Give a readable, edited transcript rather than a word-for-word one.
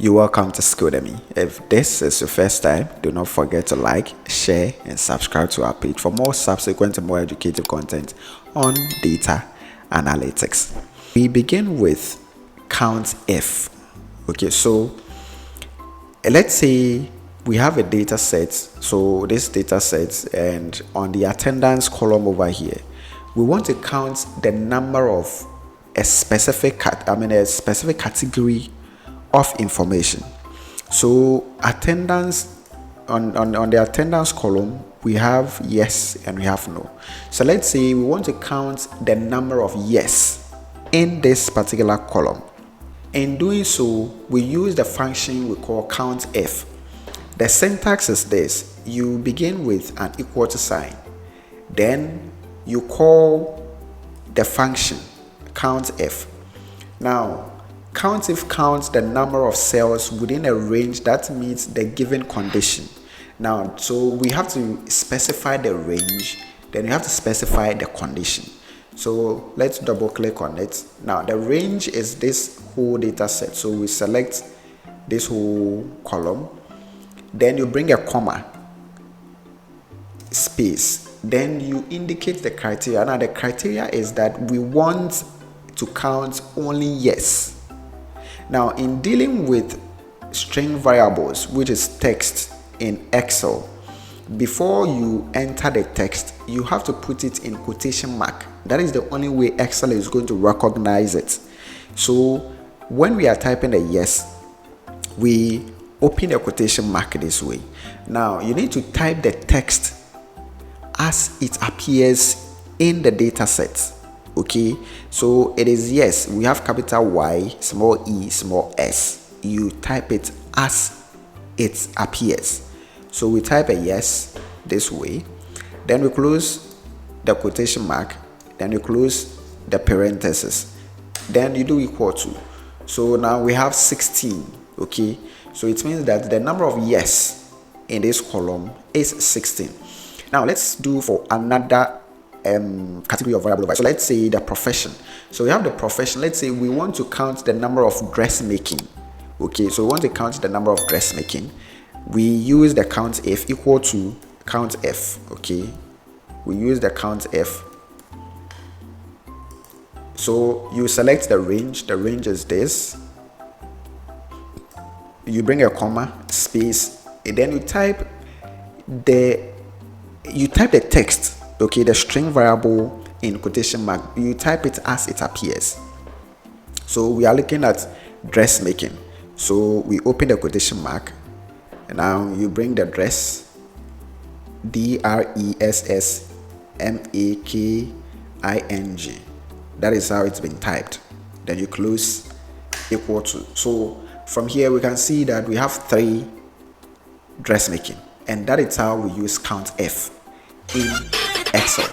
You're welcome to Scudemy. If this is your first time, do not forget to like, share, and subscribe to our page for more subsequent and more educative content on data analytics. We begin with Countif. Okay, so let's say we have a data set. So this data set, and on the attendance column over here, we want to count the number of a specific category of information. So attendance, on the attendance column, we have yes and we have no. So let's say we want to count the number of yes in this particular column. In doing so, we use the function we call Countif. The syntax is this: you begin with an equal to sign, then you call the function Countif. Now Countif counts the number of cells within a range that meets the given condition. Now, so we have to specify the range, then we have to specify the condition. So let's double click on it. Now the range is this whole data set. So we select this whole column, then you bring a comma, space, then you indicate the criteria. Now the criteria is that we want to count only yes. Now, in dealing with string variables, which is text in Excel, before you enter the text, you have to put it in quotation mark. That is the only way Excel is going to recognize it. So when we are typing a yes, we open a quotation mark this way. Now, you need to type the text as it appears in the data set. Okay, so it is yes, we have capital Y, small e, small s. You type it as it appears. So we type a yes this way, then we close the quotation mark, then we close the parenthesis, then you do equal to. So now we have 16. Okay, so it means that the number of yes in this column is 16. Now let's do for another category of variable. So let's say the profession. So we have the profession. Let's say we want to count the number of dressmaking. Okay, so we want to count the number of dressmaking. We use the Countif equal to Countif. Okay, we use the Countif. So you select the range. The range is this. You bring a comma, space, and then you type the text. Okay, the string variable in quotation mark, you type it as it appears. So we are looking at dressmaking. So we open the quotation mark, and now you bring the dress, dressmaking. That is how it's been typed. Then you close equal to. So from here we can see that we have 3 dressmaking, and that is how we use Countif in Excel.